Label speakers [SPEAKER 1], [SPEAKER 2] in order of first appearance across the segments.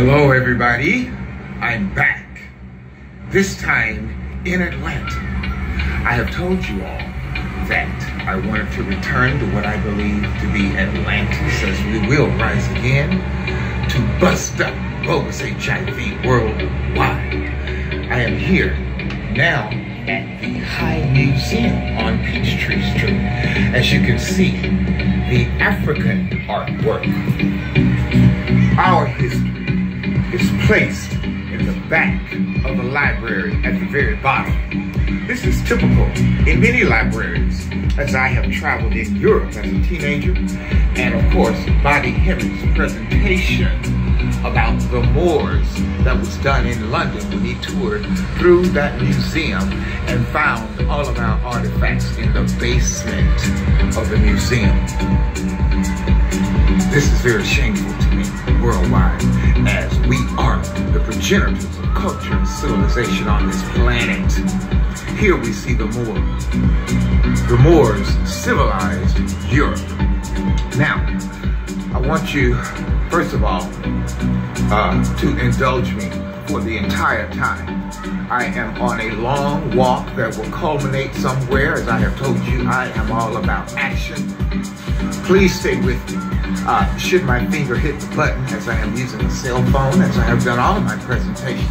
[SPEAKER 1] Hello everybody, I'm back, this time in Atlanta. I have told you all that I wanted to return to what I believe to be Atlantis, as we will rise again, to bust up bogus HIV worldwide. I am here now at the High Museum on Peachtree Street. As you can see, the African artwork, our history, is placed in the back of the library at the very bottom. This is typical in many libraries, as I have traveled in Europe as a teenager, and of course, Bobby Hemmitt's presentation about the Moors that was done in London when he toured through that museum and found all of our artifacts in the basement of the museum. This is very shameful to me worldwide, as we are the progenitors of culture and civilization on this planet. Here we see the Moors. The Moors civilized Europe. Now, I want you, first of all, to indulge me for the entire time. I am on a long walk that will culminate somewhere. As I have told you, I am all about action. Please stay with me. Should my finger hit the button as I am using a cell phone, as I have done all of my presentations.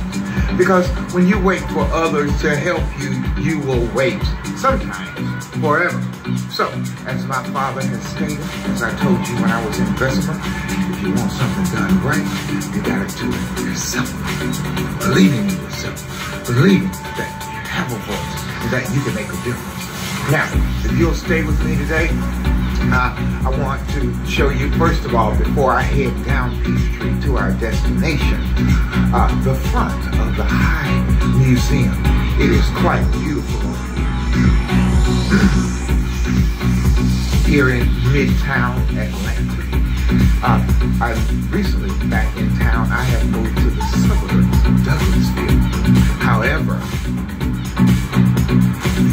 [SPEAKER 1] Because when you wait for others to help you, you will wait, sometimes, forever. So, as my father has stated, as I told you when I was in Bessemer, if you want something done right, you gotta do it yourself. Believing in yourself. Believing that you have a voice and that you can make a difference. Now, if you'll stay with me today, I want to show you, first of all, before I head down Peachtree to our destination, the front of the High Museum. It is quite beautiful here in Midtown Atlanta. I'm recently back in town. I have moved to the suburbs of Douglasville. However,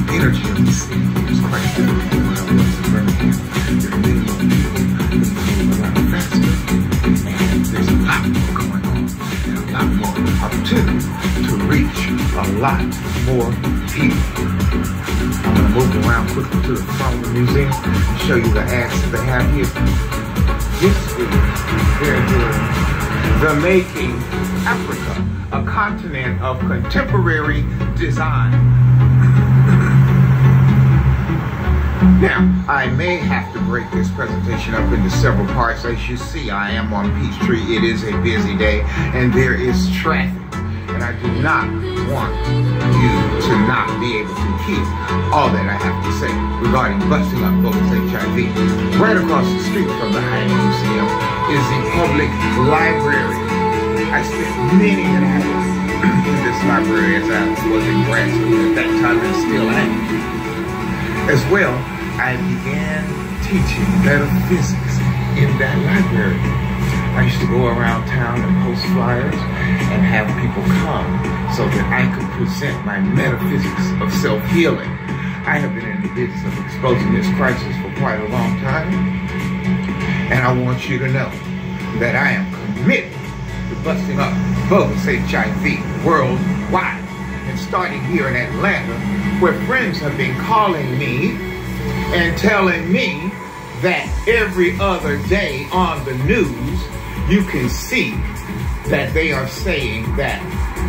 [SPEAKER 1] the energy of the city is quite different from when I was in Birmingham. There are many more people who move around faster, and there's a lot more going on, and a lot more opportunity to reach a lot more people. I'm going to move around quickly to the front of the museum and show you the ads that they have here. This is they're doing The Making Africa, a continent of contemporary design. Now, I may have to break this presentation up into several parts. As you see, I am on Peachtree. It is a busy day, and there is traffic. And I do not want you to not be able to hear all that I have to say regarding busting up bogus HIV. Right across the street from the High Museum is the public library. I spent many hours in this library as I was in grad school at that time, and still am. As well, I began teaching metaphysics in that library. I used to go around town and post flyers and have people come so that I could present my metaphysics of self-healing. I have been in the business of exposing this crisis for quite a long time, and I want you to know that I am committed to busting up bogus HIV worldwide, and starting here in Atlanta, where friends have been calling me and telling me that every other day on the news, you can see that they are saying that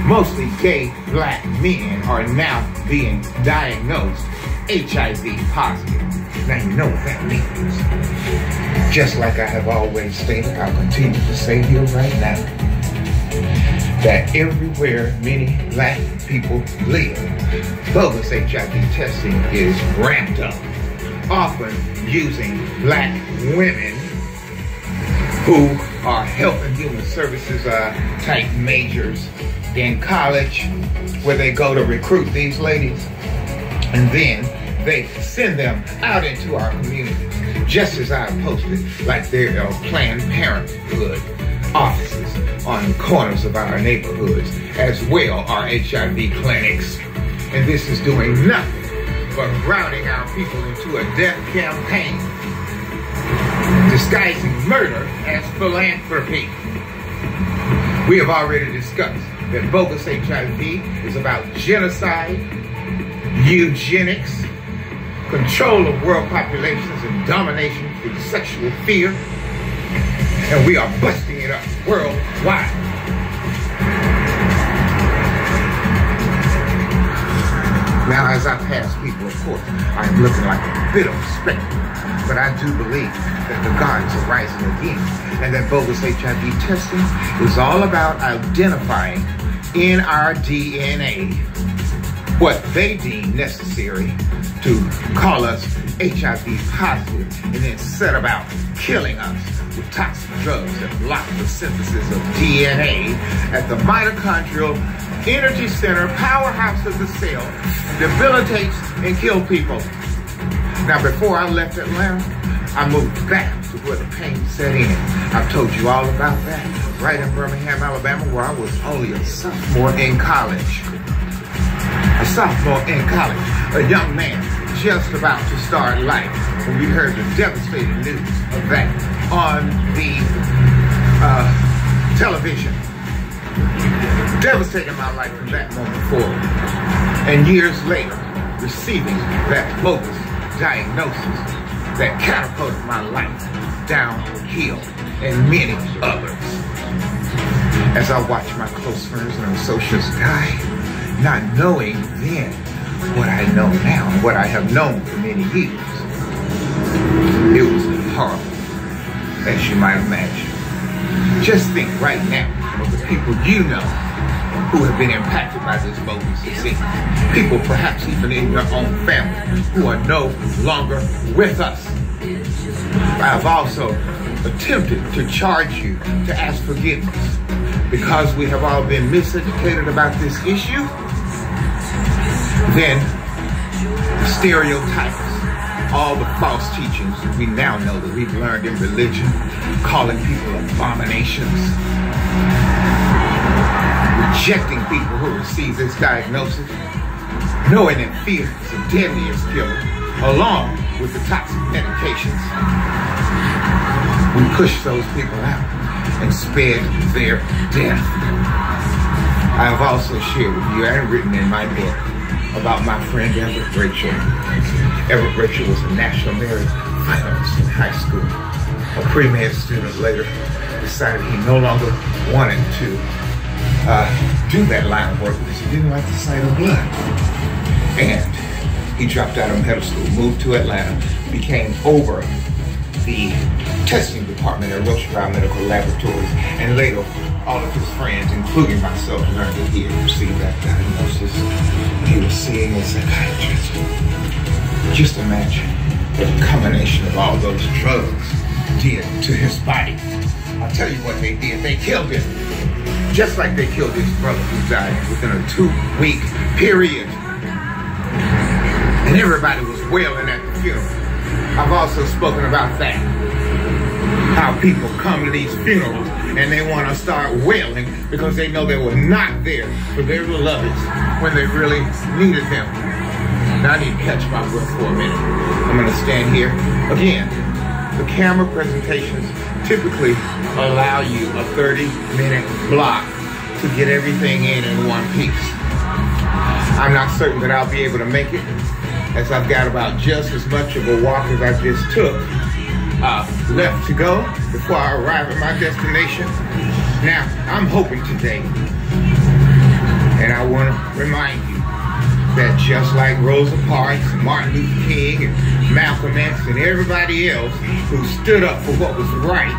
[SPEAKER 1] mostly gay black men are now being diagnosed HIV positive. Now you know what that means. Just like I have always stated, I'll continue to say here right now, that everywhere many black people live, bogus HIV testing is ramped up, often using black women who are health and human services type majors in college, where they go to recruit these ladies, and then they send them out into our communities, just as I posted, like there are Planned Parenthood offices on the corners of our neighborhoods, as well are HIV clinics. And this is doing nothing but routing our people into a death campaign, disguising murder as philanthropy. We have already discussed that bogus HIV is about genocide, eugenics, control of world populations, and domination through sexual fear. And we are busting it up worldwide. Now, as I pass people, of course, I am looking like a bit of a spectacle, but I do believe that the gods are rising again, and that bogus HIV testing is all about identifying in our DNA what they deem necessary to call us HIV positive, and then set about killing us with toxic drugs that block the synthesis of DNA at the mitochondrial energy center, powerhouse of the cell, debilitates and kills people. Now, before I left Atlanta, I moved back to where the pain set in. I've told you all about that, right in Birmingham, Alabama, where I was only a sophomore in college. A sophomore in college, a young man just about to start life, when we heard the devastating news of that on the television. Devastating my life from that moment forward. And years later, receiving that bogus diagnosis that catapulted my life downhill, and many others. As I watched my close friends and associates die, not knowing then what I know now, and what I have known for many years. It was horrible, as you might imagine. Just think right now of the people you know who have been impacted by this bogus disease. People perhaps even in your own family who are no longer with us. I have also attempted to charge you to ask forgiveness because we have all been miseducated about this issue. Then the stereotypes, all the false teachings we now know that we've learned in religion, calling people abominations, rejecting people who receive this diagnosis, knowing that fear is the deadliest killer, along with the toxic medications. We push those people out and sped their death. I have also shared with you and written in my book about my friend Everett Rachel. Everett Rachel was a national merit finalist in high school. A pre-med student later decided he no longer wanted to do that line of work because he didn't like the sight of blood. And he dropped out of medical school, moved to Atlanta, became over the testing department at Reprieve Medical Laboratories, and later all of his friends, including myself, learned that he had received that diagnosis. He was seeing a psychiatrist. Just imagine what the combination of all those drugs did to his body. I'll tell you what they did. They killed him. Just like they killed his brother who died within a 2-week period. And everybody was wailing at the funeral. I've also spoken about that. How people come to these funerals and they want to start wailing because they know they were not there for their beloveds when they really needed them. Now I need to catch my breath for a minute. I'm going to stand here. Again, the camera presentations typically allow you a 30-minute block to get everything in one piece. I'm not certain that I'll be able to make it, as I've got about just as much of a walk as I just took left to go before I arrive at my destination. Now, I'm hoping today, and I want to remind you that just like Rosa Parks and Martin Luther King and Malcolm X and everybody else who stood up for what was right,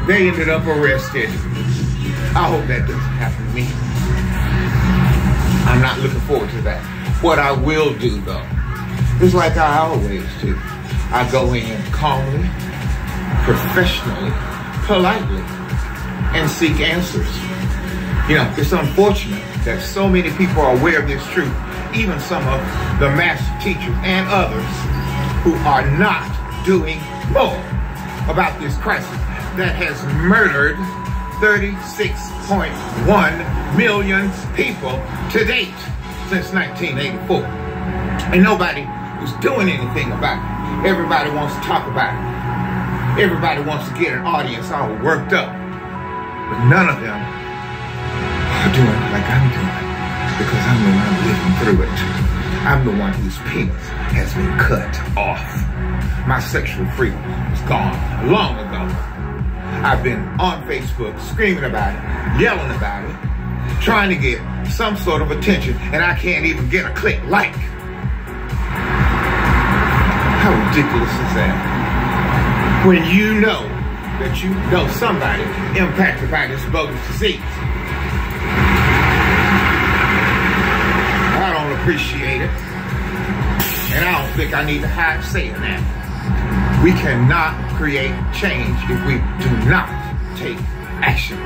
[SPEAKER 1] they ended up arrested. I hope that doesn't happen to me. I'm not looking forward to that. What I will do, though, is like I always do. I go in calmly, professionally, politely, and seek answers. You know, it's unfortunate that so many people are aware of this truth, even some of the master teachers and others who are not doing more about this crisis that has murdered 36.1 million people to date since 1984. And nobody is doing anything about it. Everybody wants to talk about it. Everybody wants to get an audience all worked up. But none of them doing like I'm doing because I'm the one living through it. I'm the one whose penis has been cut off. My sexual freedom was gone long ago. I've been on Facebook screaming about it, yelling about it, trying to get some sort of attention, and I can't even get a click like. How ridiculous is that? When you know that you know somebody impacted by this bogus disease. I don't appreciate it. And I don't think I need to have saying that. We cannot create change if we do not take action.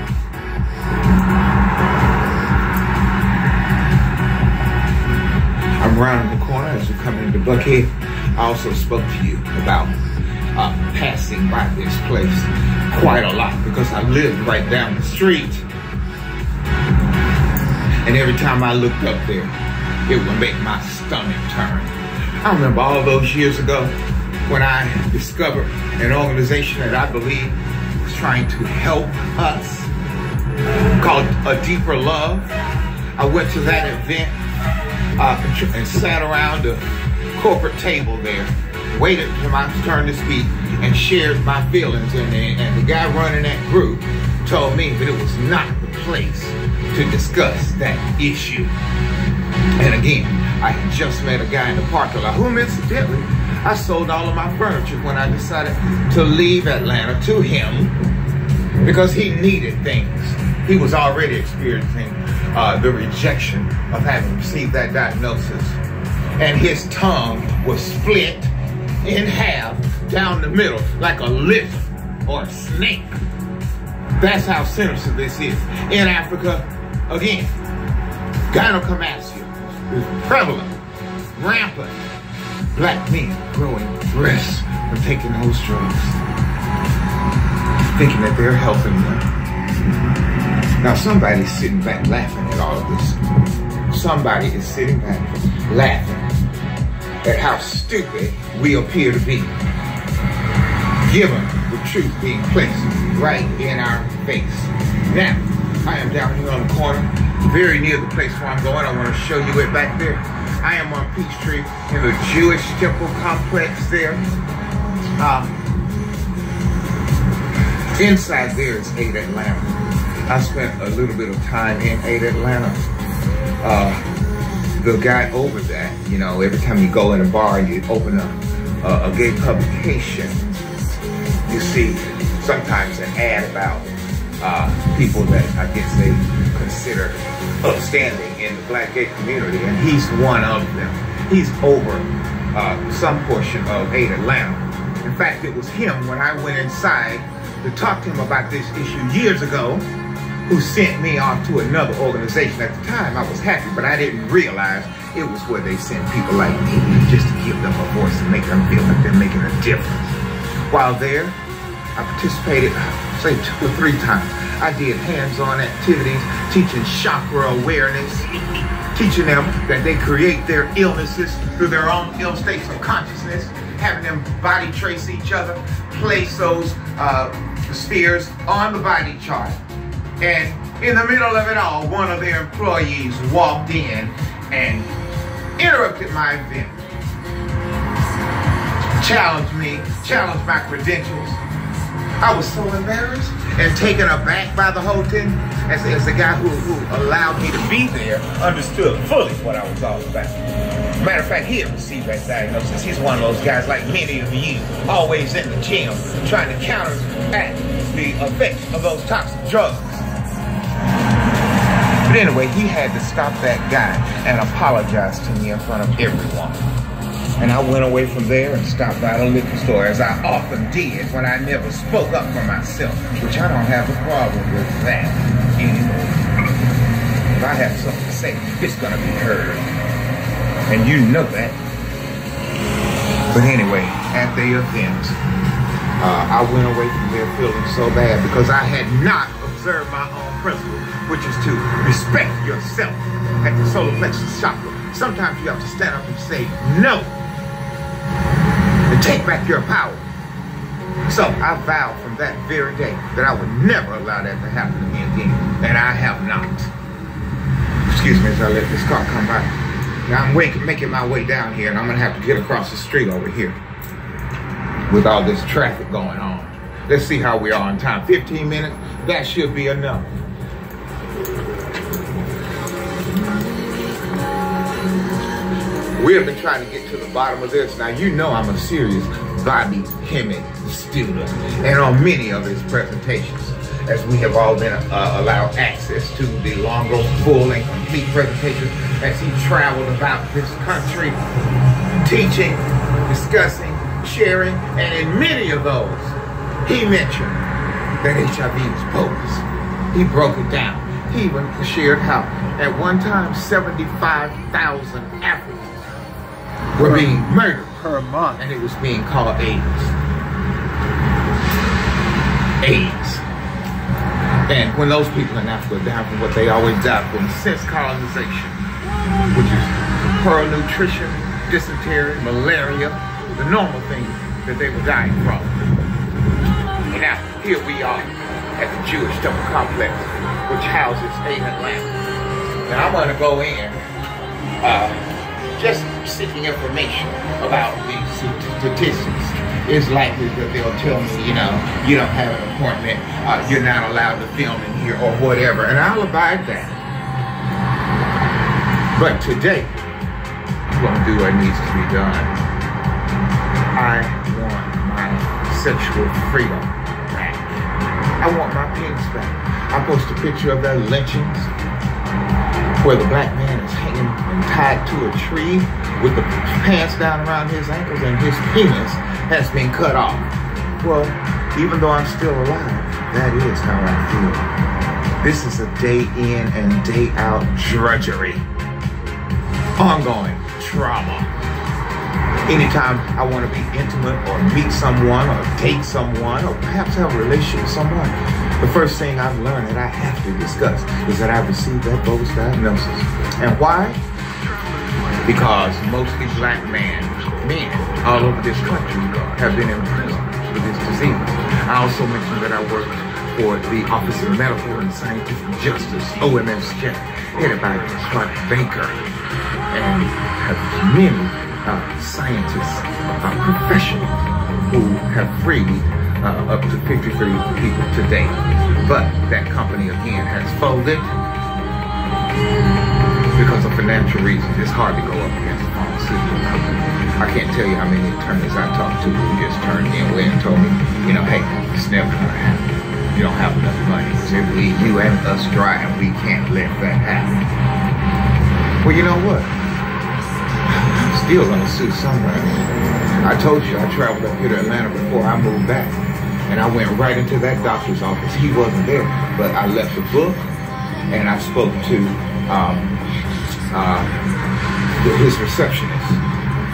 [SPEAKER 1] I'm rounding the corner as we come into Buckhead. I also spoke to you about passing by this place quite a lot because I lived right down the street. And every time I looked up there, it would make my stomach turn. I remember all those years ago when I discovered an organization that I believe was trying to help us called A Deeper Love. I went to that event and sat around the corporate table there, waited for my turn to speak, and shared my feelings. And the guy running that group told me that it was not the place to discuss that issue. And again, I had just met a guy in the parking lot whom incidentally, I sold all of my furniture when I decided to leave Atlanta to him because he needed things. He was already experiencing the rejection of having received that diagnosis. And his tongue was split in half down the middle like a lizard or a snake. That's how sinister this is. In Africa, again, gynecomastia is prevalent, rampant. Black men growing breasts from taking those drugs, thinking that they're helping them. Now somebody's sitting back laughing at all of this. Somebody is sitting back laughing at how stupid we appear to be, given the truth being placed right in our face. Now, I am down here on the corner, very near the place where I'm going. I want to show you it back there. I am on Peachtree in the Jewish temple complex there. Inside there is 8 Atlanta. I spent a little bit of time in 8 Atlanta. The guy over that, you know, every time you go in a bar and you open a gay publication, you see sometimes an ad about people that I guess they consider upstanding in the black gay community, and he's one of them. He's over some portion of 8 Atlanta. In fact, it was him when I went inside to talk to him about this issue years ago, who sent me off to another organization. At the time, I was happy, but I didn't realize it was where they sent people like me just to give them a voice and make them feel like they're making a difference. While there, I participated, say 2 or 3 times. I did hands-on activities, teaching chakra awareness, teaching them that they create their illnesses through their own ill states of consciousness, having them body trace each other, place those spheres on the body chart. And in the middle of it all, one of their employees walked in and interrupted my event, challenged me, challenged my credentials. I was so embarrassed and taken aback by the whole thing, as the guy who allowed me to be there understood fully what I was all about. Matter of fact, he had received that diagnosis. He's one of those guys like many of you, always in the gym, trying to counteract the effects of those toxic drugs. But anyway, he had to stop that guy and apologize to me in front of everyone. And I went away from there and stopped by the liquor store, as I often did when I never spoke up for myself, which I don't have a problem with that anymore. If I have something to say, it's gonna be heard. And you know that. But anyway, at the event, I went away from there feeling so bad because I had not observed my own principle, which is to respect yourself at the solar plexus chakra. Sometimes you have to stand up and say no, and take back your power. So I vowed from that very day that I would never allow that to happen to me again, and I have not. Excuse me as I let this car come by. Now I'm making my way down here, and I'm gonna have to get across the street over here with all this traffic going on. Let's see how we are on time. 15 minutes, that should be enough. We have been trying to get to the bottom of this. Now, you know I'm a serious Bobby Hemmett student, and on many of his presentations, as we have all been allowed access to the longer, full, and complete presentations as he traveled about this country, teaching, discussing, sharing, and in many of those, he mentioned that HIV was bogus. He broke it down. He even shared how at one time 75,000 Africans were being murdered
[SPEAKER 2] per month,
[SPEAKER 1] and it was being called AIDS. AIDS. And when those people in Africa died from what they always died from since colonization, which is poor nutrition, dysentery, malaria, the normal things that they were dying from. And now, here we are at the Jewish Temple Complex, which houses 8 Atlanta. Now I'm gonna go in, just seeking information about these statistics. It's likely that they'll tell me, you know, you don't have an appointment, you're not allowed to film in here or whatever, and I'll abide that. But today, I'm gonna do what needs to be done. I want my sexual freedom back. I want my penis back. I post a picture of their lynchings where the black man is hanging and tied to a tree with the pants down around his ankles and his penis has been cut off. Well, even though I'm still alive, that is how I feel. This is a day in and day out drudgery. Ongoing trauma. Anytime I want to be intimate or meet someone or date someone or perhaps have a relationship with someone, the first thing I've learned that I have to discuss is that I've received that bogus diagnosis. And why? Because mostly black men all over this country have been in prison for this disease. I also mentioned that I work for the Office of Medical and Scientific Justice, OMSJ, headed by Clark Baker, and have many scientists, professionals who have freed up to 53 people to date. But that company again has folded because of financial reasons. It's hard to go up against a pharmaceutical company. I can't tell you how many attorneys I talked to who just turned in and told me, you know, hey, it's never gonna happen. You don't have enough money. They bleed you and us dry, and we can't let that happen. Well, you know what? I'm still gonna sue somebody. I told you I traveled up here to Atlanta before I moved back, and I went right into that doctor's office. He wasn't there, but I left a book, and I spoke to his receptionist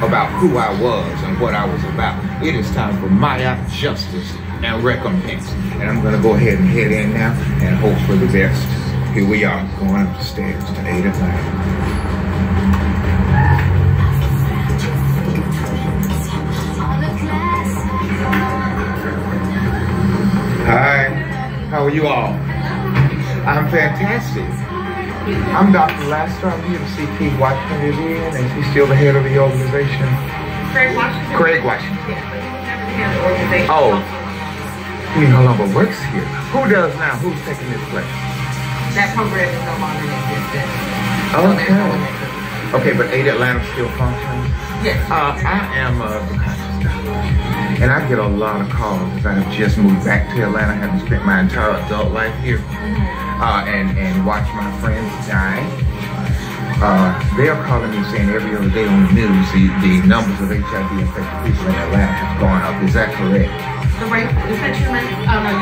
[SPEAKER 1] about who I was and what I was about. It is time for my justice and recompense, and I'm gonna go ahead and head in now and hope for the best. Here we are, going up the stairs to 8 Atlanta. Hi, how are you all? I'm fantastic. I'm Dr. Laster. I'm here to see Pete Washington is in, and she's still the head of the organization.
[SPEAKER 3] Craig Washington?
[SPEAKER 1] Craig Washington.
[SPEAKER 3] Yeah, but he's never the head of the organization.
[SPEAKER 1] Oh, he no longer works here. Who does now? Who's taking his place?
[SPEAKER 3] That program is no longer in existence.
[SPEAKER 1] Okay. Okay, but 8 Atlanta still functions?
[SPEAKER 3] Yes.
[SPEAKER 1] I am the conscious doctor, and I get a lot of calls because I have just moved back to Atlanta, having spent my entire adult life here, and watched my friends die. They are calling me saying every other day on the news the numbers of HIV infected people in Atlanta have gone up. Is that correct?
[SPEAKER 3] The rate, is that your name? Oh, no,